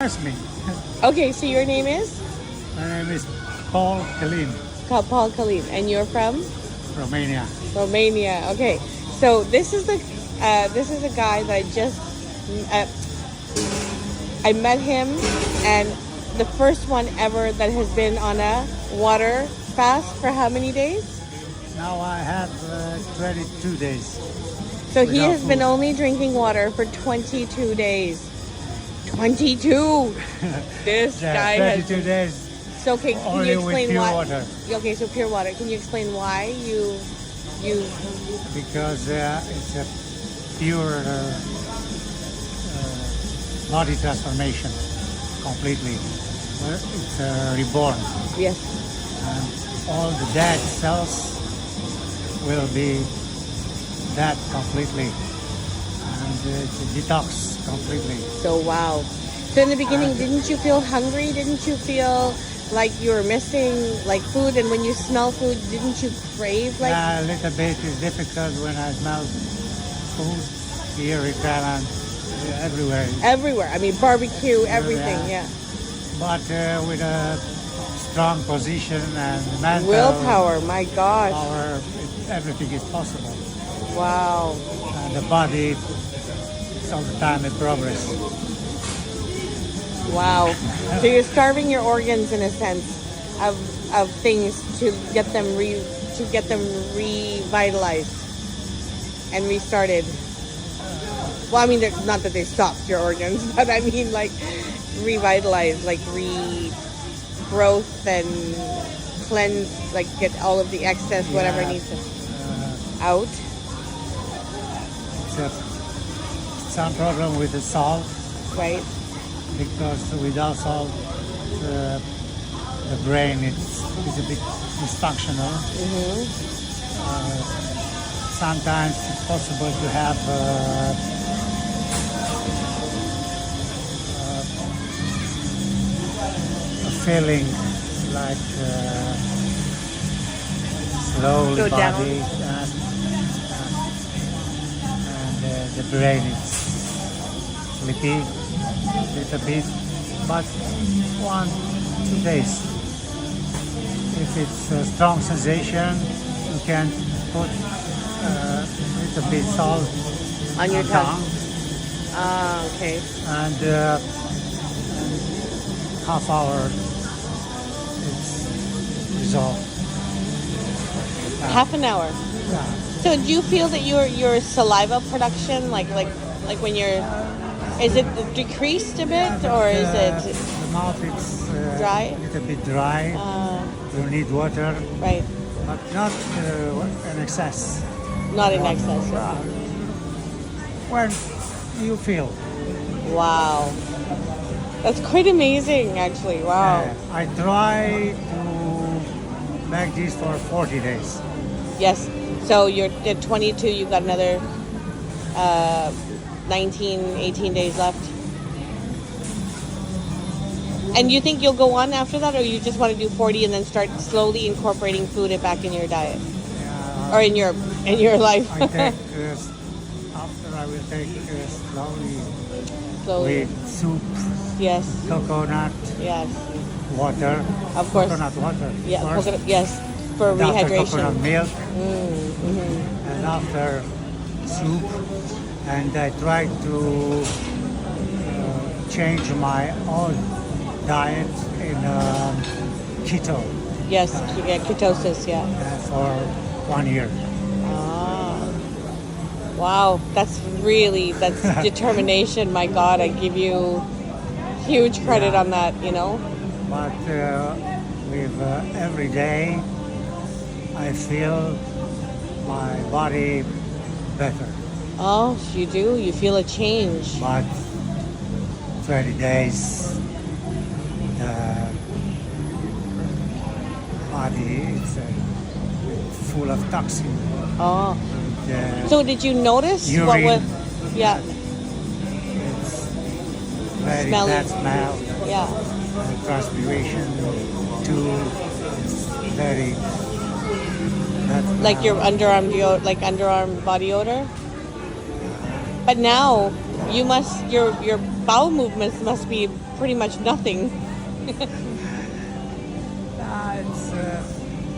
impressed me. Okay, so your name is? My name is Calin, Paul Calin, and you're from? Romania. Romania. Okay, so this is a guy that uh, I met him, and the first one ever that has been on a water fast for how many days? Now I have 22 days. So he without has been food. only drinking water for 22 days. 22. This Yeah, guy 22 has. days So okay, can only you with explain pure why? water. Okay, so pure water. Can you explain why you? Because it's a pure body transformation completely. It's reborn, Yes. and all the dead cells will be dead completely, and it's a detox completely. So wow. So in the beginning, didn't you feel hungry? Didn't you feel like you were missing like food? And when you smell food, didn't you crave like? Yeah, a little bit is difficult when I smell food here in Calin, everywhere. Everywhere. I mean, barbecue, everything. Yeah. Yeah. But with a strong position and mental Willpower. My gosh. power, everything is possible. Wow. And the body is all the time in progress. Wow. So you're starving your organs in a sense of things to get them revitalized and restarted. Well, I mean, not that they stopped your organs, but I mean like revitalized, like regrowth and cleanse, like get all of the excess, whatever Yeah. needs to out. It's some problem with the salt, Right. because without salt, the brain is a bit dysfunctional. Sometimes it's possible to have a feeling like slowly Go down. body and the brain is sleepy a little bit, but 1-2 days. If it's a strong sensation, you can put a little bit salt On your tongue. Ah, okay. and half hour it's resolved. Half an hour. Yeah. So do you feel that your saliva production, like when you're, is it decreased a bit or is it The mouth is Dry? a little bit dry. You need water, right? but not in excess. Not in excess. When you feel. Wow, that's quite amazing, actually. Wow. I try to make this for 40 days. Yes. So you're at 22. You've got another 19, 18 days left. And you think you'll go on after that, or you just want to do 40 and then start slowly incorporating food back in your diet or in your life? I take after I will take Slowly. with soup, Yes. coconut Yes. water. Of course. Coconut water. Yeah. first, Coconut, yes. For and after coconut rehydration. milk, and after soup, and I try to change my own diet in keto Yes. Yeah, ketosis. Yeah. for 1 year. Ah. Wow. That's determination. My God, I give you huge credit on that. You know. But with every day, I feel my body better. Oh, you do. You feel a change. But 20 days, the body is full of toxin. Oh. And, So did you notice what urine. was? Yeah. it's very Smelly. bad smell. Yeah. Transpiration too. It's very bad Like your smell. underarm body odor. But now you must your bowel movements must be pretty much nothing. It's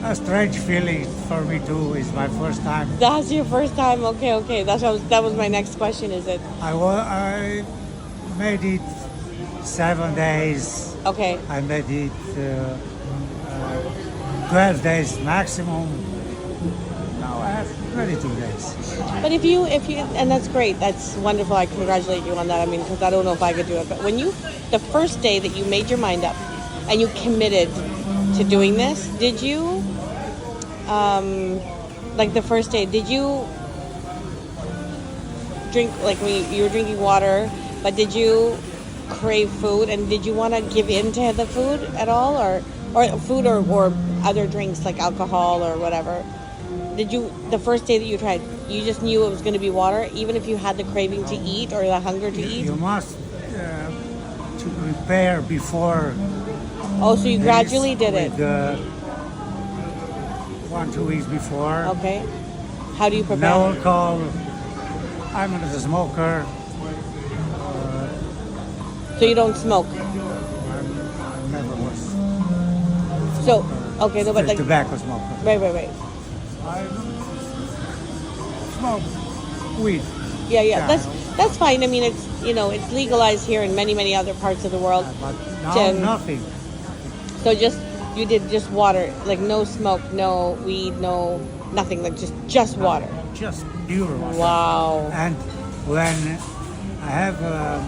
a strange feeling for me too. It's my first time. That's your first time. Okay. That was my next question. Is it I made it 7 days. okay? I made it 12 days maximum. Now I have 22 days. But if you, and that's great. That's wonderful. I congratulate you on that. I mean, because I don't know if I could do it. But when the first day that you made your mind up and you committed to doing this, did you, like the first day, did you drink, like when you were drinking water, but did you crave food, and did you want to give in to the food at all, or food or other drinks like alcohol or whatever? Did you, the first day that you tried, you just knew it was going to be water, even if you had the craving to eat or the hunger to eat? You must to prepare before. Oh, so you gradually did it. 1-2 weeks before. Okay. How do you prepare? No alcohol. I'm not a smoker. So you don't smoke. I never was. So, okay, no, but like, Tobacco smoker. right. I smoke weed. Yeah. That's fine. I mean, it's, it's legalized here in many other parts of the world. But now nothing. So you did just water, like no smoke, no weed, no nothing, like just water. Just pure water. Wow. And when I have a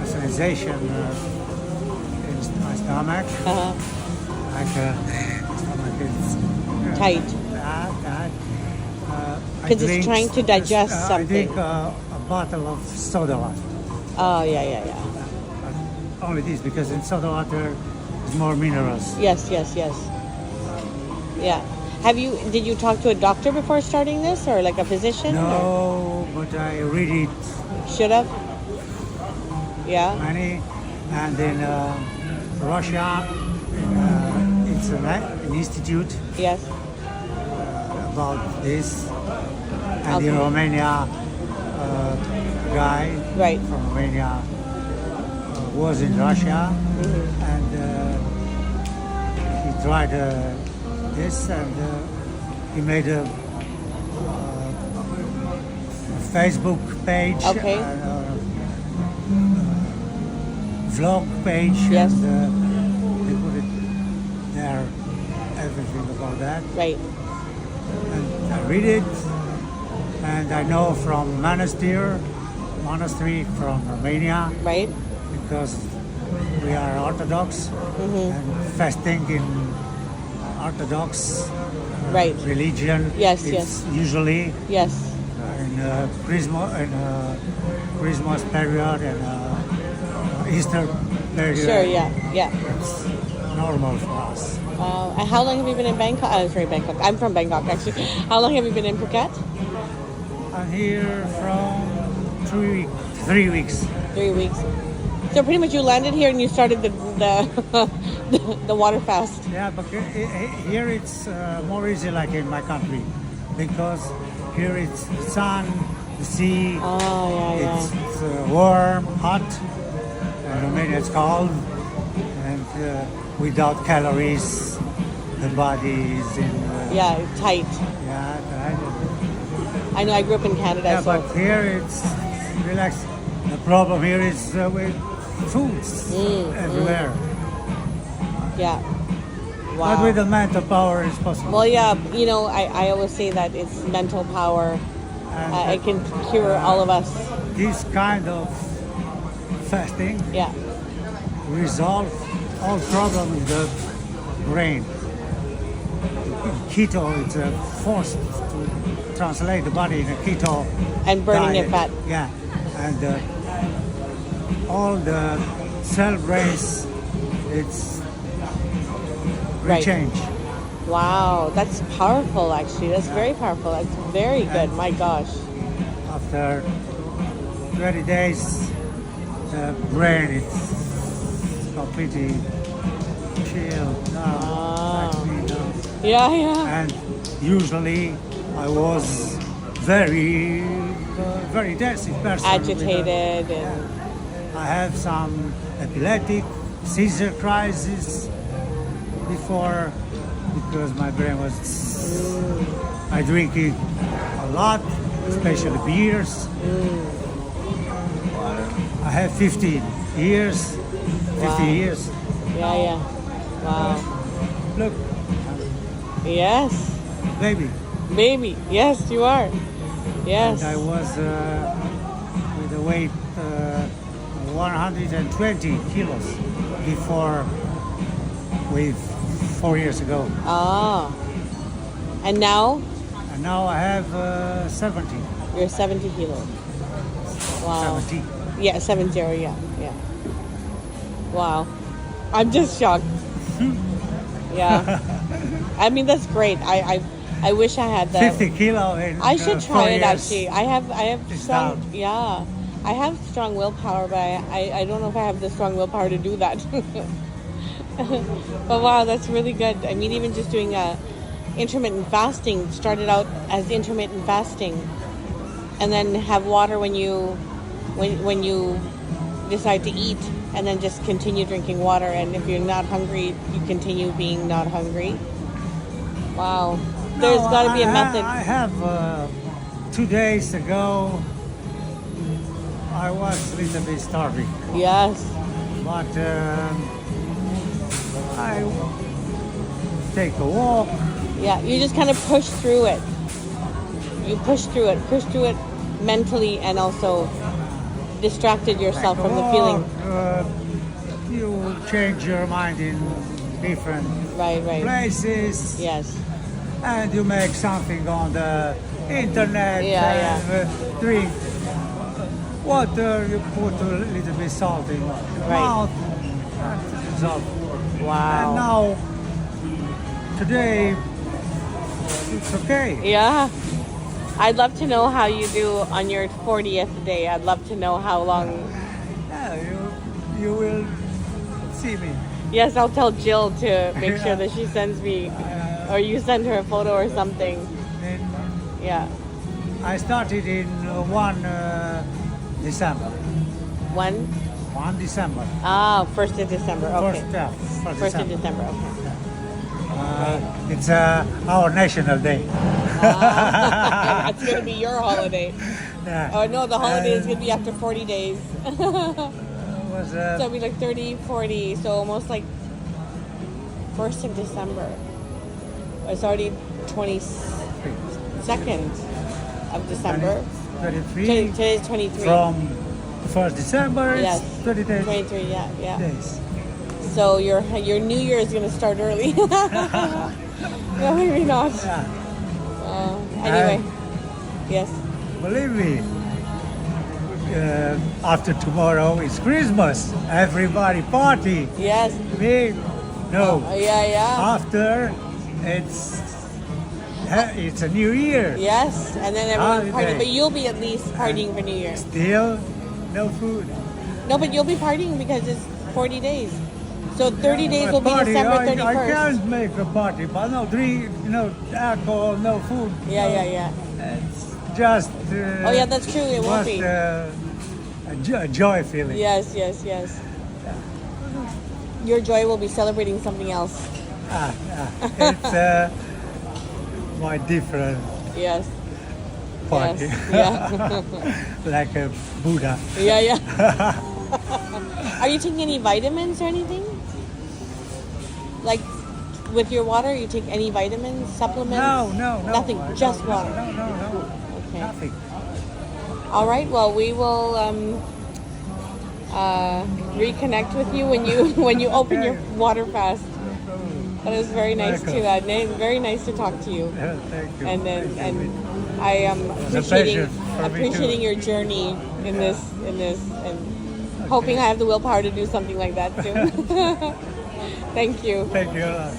sensation in my stomach, like stomach is Tight. Tight. Because it's trying to digest I something. drink a bottle of soda water. Oh, yeah. But only this, because in soda water is more minerals. Yes. Yeah. Did you talk to a doctor before starting this, or like a physician? No, but I read it Should have? Yeah. many. And in Russia, it's an institute Yes. about this. And Okay. in Romania, guy Right. from Romania was in Russia, and he tried this, and he made a Facebook page, Okay. and a vlog page, Yes. and they put it there, everything about that. Right. And I read it, and I know from monastery from Romania, Right. because we are Orthodox, and fasting in Orthodox Right. religion. Yes, it's usually Yes. in Christmas period and Easter period. Sure. Yeah. It's normal for us. And how long have you been in Bangkok? Sorry, Bangkok. I'm from Bangkok, actually. How long have you been in Phuket? I'm here from 3 weeks. 3 weeks. So pretty much you landed here and you started the the water fast. Yeah, but here it's more easy, like in my country, because here it's sun, the sea. Oh, yeah. It's warm, hot. In Romania it's cold, and without calories, the body is in. Yeah, tight. Yeah, right. I know. I grew up in Canada, Yeah, so but here it's relaxed. The problem here is with foods everywhere. yeah. But Wow. with the mental power, it's possible. Well, yeah. I always say that it's mental power. And It can cure all of us. this kind of fasting Yeah. resolve all problems in the brain. Keto, it's a force to translate the body in a keto And burning diet. it fat. Yeah, and all the cell brains, it's Right. change. Wow, that's powerful. Actually, that's very powerful. That's very good. My gosh. After 20 days, the brain is completely chill. Like me now. Yeah. And usually I was very dense person. Agitated and I have some epileptic, seizure crisis before, because my brain was, I drinking a lot, especially beers. I have 50 years, 50 Wow. years. Yeah, yeah. Wow. Look, Yes. baby. Baby. Yes, you are. Yes. And I was with a weight 120 kilos before, with 4 years ago. Ah. And now And now I have 70. you're 70 kilos. Wow. 70. Yeah, 70. Yeah, yeah. Wow. I'm just shocked. Yeah. I mean, that's great. I wish I had that. 50 kilo in I should 4 try it years. actually. I have It's strong. down. Yeah. I have strong willpower, but I don't know if I have the strong willpower to do that. But wow, that's really good. I mean, even just doing intermittent fasting, started out as intermittent fasting, and then have water when you decide to eat, and then just continue drinking water. And if you're not hungry, you continue being not hungry. Wow, there's got to be a method. I have 2 days ago. I was a little bit starving, Yes. but I take a walk. Yeah, you just kind of push through it. You push through it mentally, and also distracted yourself from the feeling. You change your mind in different Right, right. places, Yes. and you make something on the internet. Yeah, and drink water. You put a little bit salt in your mouth. And dissolve. And Wow. now, today, it's okay. Yeah. I'd love to know how you do on your 40th day. I'd love to know how long. Yeah, you will see me. Yes, I'll tell Jill to make sure that she sends me, or you send her a photo or something. And Yeah. I started in 1 December. 1 December. First of December. Okay. First First of December. December. Okay. It's our national day. That's gonna be your holiday. Yeah. Oh no, the holiday is gonna be after 40 days. Was, So it'll be like 30, 40, so almost like 1st of December. It's already 22nd of December. 23 Today's 23. from 1st December. Yes. It's 20 days. 23, yeah, yeah. Days. So your New Year is gonna start early. No, maybe not. Yeah. Anyway, yes. Believe me, after tomorrow is Christmas. Everybody party. Yes. Me, no. Yeah, yeah. After it's a new year. Yes, and then everyone's Holiday. partying, but you'll be at least partying for New Year. Still no food. No, but you'll be partying because it's 40 days. So 30 days But will be party, December I 31st. can't make a party, but no drink, no alcohol, no food. Yeah, no, yeah, yeah. It's just. Oh, yeah, that's true. It won't just, be. a joy feeling. Yes, yes, yes. Your joy will be celebrating something else. It's my different Yes. party. Yes. Yeah. Like a Buddha. Yeah, yeah. Are you taking any vitamins or anything? Like with your water, you take any vitamins, supplements? No. Nothing, just no, water. No. Okay. Nothing. All right. Well, we will reconnect with you when you open your water fast. But it was very nice very nice to talk to you. Thank you. And I am was a pleasure for me appreciating too. your journey in this and hoping I have the willpower to do something like that too. Thank you. Thank you a lot.